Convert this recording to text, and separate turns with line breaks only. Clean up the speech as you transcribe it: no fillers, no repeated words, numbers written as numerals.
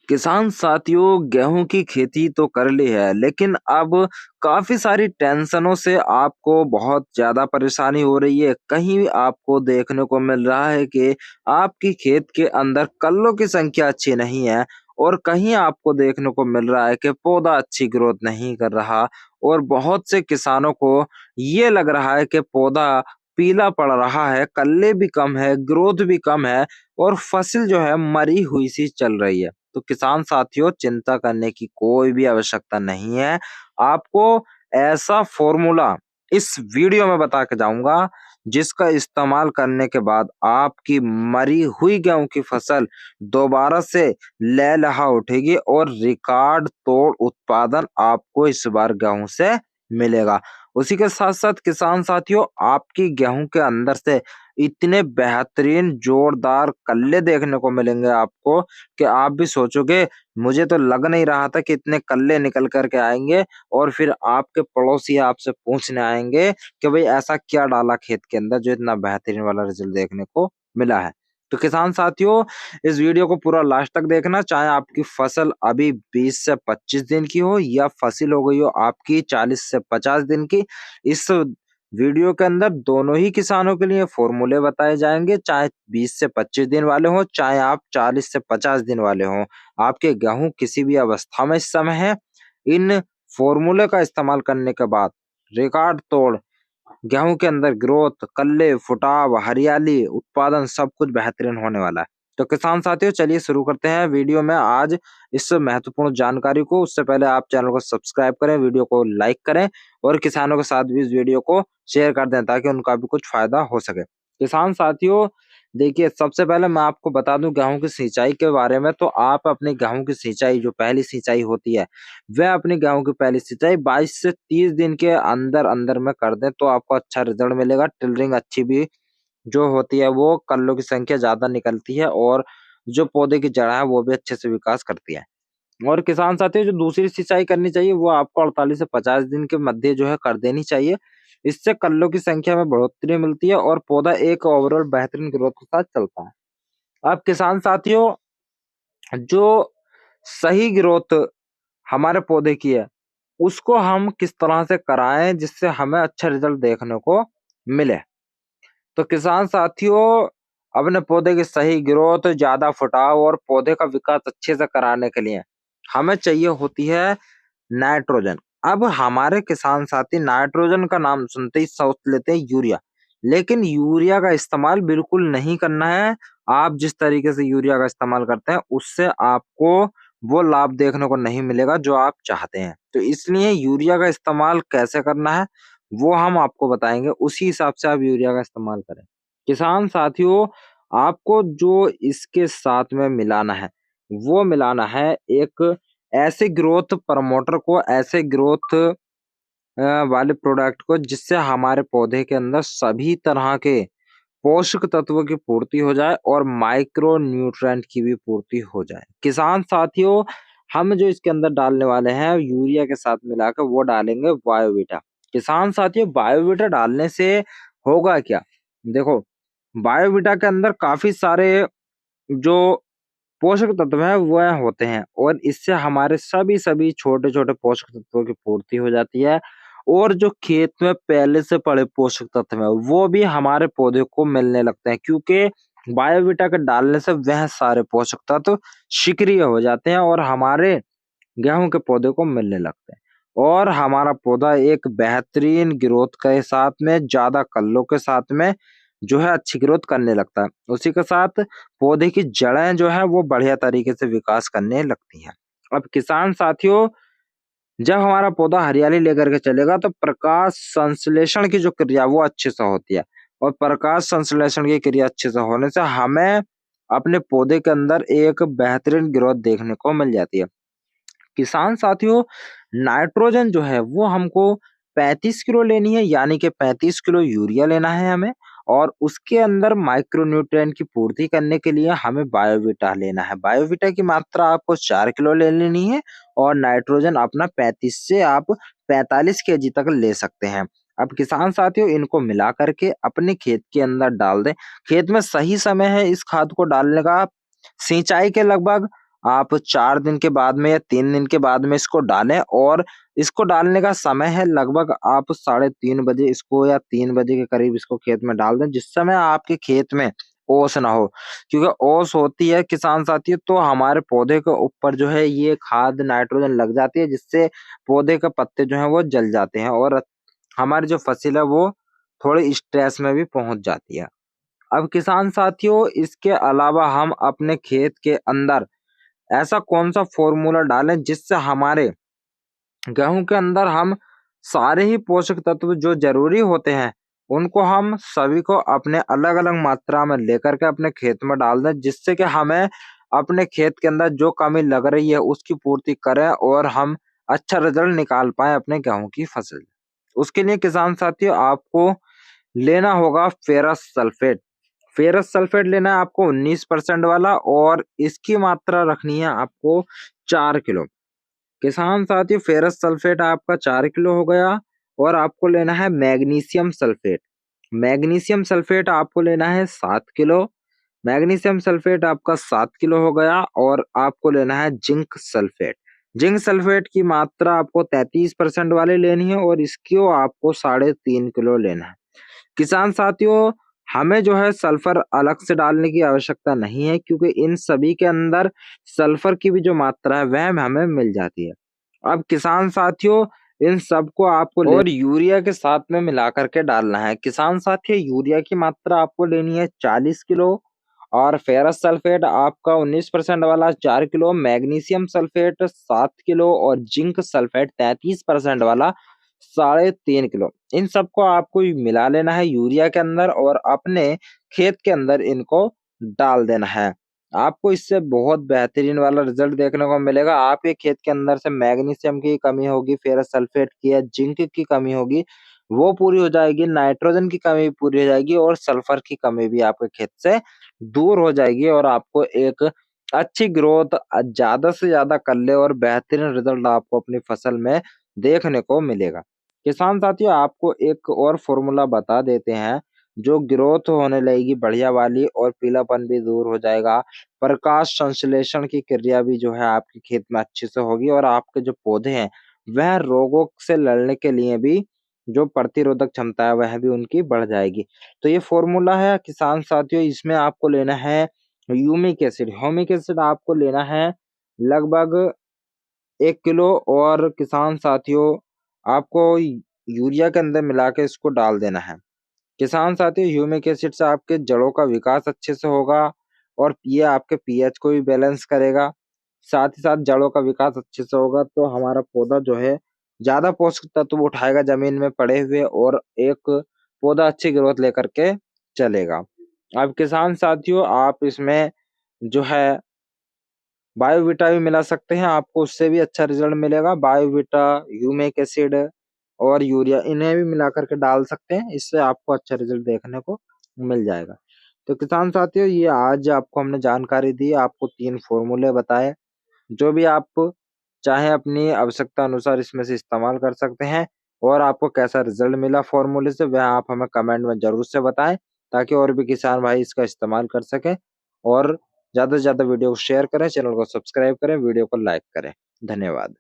किसान साथियों, गेहूं की खेती तो कर ली है, लेकिन अब काफी सारी टेंशनों से आपको बहुत ज्यादा परेशानी हो रही है। कहीं आपको देखने को मिल रहा है कि आपकी खेत के अंदर कल्लों की संख्या अच्छी नहीं है, और कहीं आपको देखने को मिल रहा है कि पौधा अच्छी ग्रोथ नहीं कर रहा, और बहुत से किसानों को ये लग रहा है कि पौधा पीला पड़ रहा है, कल्ले भी कम है, ग्रोथ भी कम है, और फसल जो है मरी हुई सी चल रही है। तो किसान साथियों, चिंता करने की कोई भी आवश्यकता नहीं है। आपको ऐसा फॉर्मूला इस वीडियो में बता के जाऊंगा, जिसका इस्तेमाल करने के बाद आपकी मरी हुई गेहूं की फसल दोबारा से लहलहा उठेगी, और रिकॉर्ड तोड़ उत्पादन आपको इस बार गेहूं से मिलेगा। उसी के साथ साथ किसान साथियों, आपकी गेहूं के अंदर से इतने बेहतरीन जोरदार कल्ले देखने को मिलेंगे आपको कि आप भी सोचोगे, मुझे तो लग नहीं रहा था कि इतने कल्ले निकल कर के आएंगे। और फिर आपके पड़ोसी आपसे पूछने आएंगे कि भाई ऐसा क्या डाला खेत के अंदर जो इतना बेहतरीन वाला रिजल्ट देखने को मिला है। तो किसान साथियों, इस वीडियो को पूरा लास्ट तक देखना, चाहे आपकी फसल अभी 20 से 25 दिन की हो या फसल हो गई हो आपकी 40 से 50 दिन की। इस वीडियो के अंदर दोनों ही किसानों के लिए फॉर्मूले बताए जाएंगे, चाहे 20 से 25 दिन वाले हों, चाहे आप 40 से 50 दिन वाले हों। आपके गेहूं किसी भी अवस्था में इस समय है, इन फॉर्मूले का इस्तेमाल करने के बाद रिकॉर्ड तोड़ गेहूं के अंदर ग्रोथ, कल्ले, फुटाव, हरियाली, उत्पादन सब कुछ बेहतरीन होने वाला है। तो किसान साथियों, चलिए शुरू करते हैं वीडियो में आज इस महत्वपूर्ण जानकारी को। उससे पहले आप चैनल को सब्सक्राइब करें, वीडियो को लाइक करें, और किसानों के साथ भी इस वीडियो को शेयर कर दें ताकि उनका भी कुछ फायदा हो सके। किसान साथियों, देखिए, सबसे पहले मैं आपको बता दूं गेहूं की सिंचाई के बारे में। तो आप अपने गेहूं की सिंचाई, जो पहली सिंचाई होती है, वह अपनी गेहूं की पहली सिंचाई 22 से 30 दिन के अंदर अंदर में कर दें, तो आपको अच्छा रिजल्ट मिलेगा। टिलरिंग अच्छी भी जो होती है, वो कल्लों की संख्या ज्यादा निकलती है, और जो पौधे की जड़ है वो भी अच्छे से विकास करती है। और किसान साथियों, जो दूसरी सिंचाई करनी चाहिए वो आपको 48 से 50 दिन के मध्य जो है कर देनी चाहिए। इससे कल्लों की संख्या में बढ़ोतरी मिलती है, और पौधा एक ओवरऑल बेहतरीन ग्रोथ के साथ चलता है। अब किसान साथियों, जो सही ग्रोथ हमारे पौधे की है, उसको हम किस तरह से कराएं जिससे हमें अच्छा रिजल्ट देखने को मिले। तो किसान साथियों, अपने पौधे की सही ग्रोथ, ज्यादा फुटाव और पौधे का विकास अच्छे से कराने के लिए हमें चाहिए होती है नाइट्रोजन। अब हमारे किसान साथी नाइट्रोजन का नाम सुनते ही सोच लेते हैं यूरिया, लेकिन यूरिया का इस्तेमाल बिल्कुल नहीं करना है। आप जिस तरीके से यूरिया का इस्तेमाल करते हैं, उससे आपको वो लाभ देखने को नहीं मिलेगा जो आप चाहते हैं। तो इसलिए यूरिया का इस्तेमाल कैसे करना है वो हम आपको बताएंगे, उसी हिसाब से आप यूरिया का इस्तेमाल करें। किसान साथियों, आपको जो इसके साथ में मिलाना है, वो मिलाना है एक ऐसे ग्रोथ प्रमोटर को, ऐसे ग्रोथ वाले प्रोडक्ट को, जिससे हमारे पौधे के अंदर सभी तरह के पोषक तत्वों की पूर्ति हो जाए और माइक्रो न्यूट्रिएंट की भी पूर्ति हो जाए। किसान साथियों, हम जो इसके अंदर डालने वाले हैं यूरिया के साथ मिलाकर, वो डालेंगे बायोवीटा। किसान साथियों, बायोवीटा डालने से होगा क्या? देखो, बायोवीटा के अंदर काफी सारे जो पोषक तत्व हैं वह होते हैं, और इससे हमारे सभी सभी छोटे छोटे पोषक तत्वों की पूर्ति हो जाती है। और जो खेत में पहले से पड़े पोषक तत्व है वो भी हमारे पौधे को मिलने लगते हैं, क्योंकि बायोवीटा के डालने से वह सारे पोषक तत्व सक्रिय हो जाते हैं और हमारे गेहूं के पौधे को मिलने लगते हैं, और हमारा पौधा एक बेहतरीन ग्रोथ के साथ में, ज्यादा कल्लों के साथ में जो है अच्छी ग्रोथ करने लगता है। उसी के साथ पौधे की जड़ें जो है वो बढ़िया तरीके से विकास करने लगती हैं। अब किसान साथियों, जब हमारा पौधा हरियाली लेकर के चलेगा, तो प्रकाश संश्लेषण की जो क्रिया वो अच्छे से होती है, और प्रकाश संश्लेषण की क्रिया अच्छे से होने से हमें अपने पौधे के अंदर एक बेहतरीन ग्रोथ देखने को मिल जाती है। किसान साथियों, नाइट्रोजन जो है वो हमको 35 किलो लेनी है, यानी कि 35 किलो यूरिया लेना है हमें, और उसके अंदर माइक्रोन्यूट्रिएंट की पूर्ति करने के लिए हमें बायोवीटा लेना है। बायोवीटा की मात्रा आपको 4 किलो ले लेनी है, और नाइट्रोजन अपना 35 से आप 45 केजी तक ले सकते हैं। अब किसान साथियों, इनको मिला करके अपने खेत के अंदर डाल दें। खेत में सही समय है इस खाद को डालने का, सिंचाई के लगभग आप 4 दिन के बाद में या 3 दिन के बाद में इसको डालें और इसको डालने का समय है लगभग आप 3:30 बजे इसको या 3 बजे के करीब इसको खेत में डाल दें, जिस समय आपके खेत में ओस ना हो। क्योंकि ओस होती है किसान साथियों तो हमारे पौधे के ऊपर जो है ये खाद नाइट्रोजन लग जाती है, जिससे पौधे के पत्ते जो हैं वो जल जाते हैं और हमारी जो फसल है वो थोड़ी स्ट्रेस में भी पहुँच जाती है। अब किसान साथियों इसके अलावा हम अपने खेत के अंदर ऐसा कौन-सा फ़ॉर्मूला डालें जिससे हमारे गेहूँ के अंदर हम सारे ही पोषक तत्व जो ज़रूरी होते हैं, उनको हम सभी को अपने अलग-अलग मात्रा में लेकर के अपने खेत में डाल दें, जिससे कि हमें अपने खेत के अंदर जो कमी लग रही है उसकी पूर्ति करें और हम अच्छा रिज़ल्ट निकाल पाएँ अपने गेहूँ की फसल। उसके लिए किसान साथियों आपको लेना होगा फेरस सल्फेट। फेरस सल्फेट लेना है आपको 19% वाला और इसकी मात्रा रखनी है आपको 4 किलो। किसान साथियों फेरस सल्फेट आपका 4 किलो हो गया और आपको लेना है मैग्नीशियम सल्फेट। मैग्नीशियम सल्फेट आपको लेना है 7 किलो। मैग्नीशियम सल्फेट आपका 7 किलो हो गया और आपको लेना है जिंक सल्फेट। जिंक सल्फेट की मात्रा आपको 33% वाली लेनी है और इसको आपको 3.5 किलो लेना है। किसान साथियों हमें जो है सल्फर अलग से डालने की आवश्यकता नहीं है क्योंकि इन सभी के अंदर सल्फर की भी जो मात्रा है वह हमें मिल जाती है। अब किसान साथियों इन सबको आपको और यूरिया के साथ में मिला करके डालना है। किसान साथियों यूरिया की मात्रा आपको लेनी है 40 किलो और फेरस सल्फेट आपका 19% वाला 4 किलो, मैग्नीशियम सल्फेट 7 किलो और जिंक सल्फेट 33% वाला 3.5 किलो। इन सबको आपको मिला लेना है यूरिया के अंदर और अपने खेत के अंदर इनको डाल देना है। आपको इससे बहुत बेहतरीन वाला रिजल्ट देखने को मिलेगा। आपके खेत के अंदर से मैग्नीशियम की कमी होगी, फेरस सल्फेट की या जिंक की कमी होगी, वो पूरी हो जाएगी, नाइट्रोजन की कमी पूरी हो जाएगी और सल्फर की कमी भी आपके खेत से दूर हो जाएगी और आपको एक अच्छी ग्रोथ ज़्यादा से ज़्यादा कल्ले और बेहतरीन रिजल्ट आपको अपनी फसल में देखने को मिलेगा। किसान साथियों आपको एक और फ़ॉर्मूला बता देते हैं, जो ग्रोथ होने लगेगी बढ़िया वाली और पीलापन भी दूर हो जाएगा। प्रकाश संश्लेषण की क्रिया भी जो है आपके खेत में अच्छे से होगी और आपके जो पौधे हैं, वह रोगों से लड़ने के लिए भी जो प्रतिरोधक क्षमता है वह भी उनकी बढ़ जाएगी। तो ये फ़ॉर्मूला है किसान साथियों इसमें आपको लेना है ह्यूमिक एसिड। ह्यूमिक एसिड आपको लेना है लगभग 1 किलो और किसान साथियों आपको यूरिया के अंदर मिला के इसको डाल देना है। किसान साथियों ह्यूमिक एसिड से आपके जड़ों का विकास अच्छे से होगा और ये आपके पीएच को भी बैलेंस करेगा। साथ ही साथ जड़ों का विकास अच्छे से होगा तो हमारा पौधा जो है ज़्यादा पोषक तत्व उठाएगा ज़मीन में पड़े हुए और एक पौधा अच्छी ग्रोथ लेकर के चलेगा। अब किसान साथियों आप इसमें जो है बायोवीटा भी मिला सकते हैं, आपको उससे भी अच्छा रिज़ल्ट मिलेगा। बायोवीटा, ह्यूमिक एसिड और यूरिया इन्हें भी मिला कर के डाल सकते हैं, इससे आपको अच्छा रिज़ल्ट देखने को मिल जाएगा। तो किसान साथियों ये आज आपको हमने जानकारी दी, आपको 3 फ़ॉर्मूले बताए, जो भी आप चाहें अपनी आवश्यकता अनुसार इसमें से इस्तेमाल कर सकते हैं और आपको कैसा रिज़ल्ट मिला फ़ॉर्मूले से वह आप हमें कमेंट में ज़रूर से बताएँ, ताकि और भी किसान भाई इसका इस्तेमाल कर सकें और ज़्यादा से ज़्यादा वीडियो को शेयर करें, चैनल को सब्सक्राइब करें, वीडियो को लाइक करें। धन्यवाद।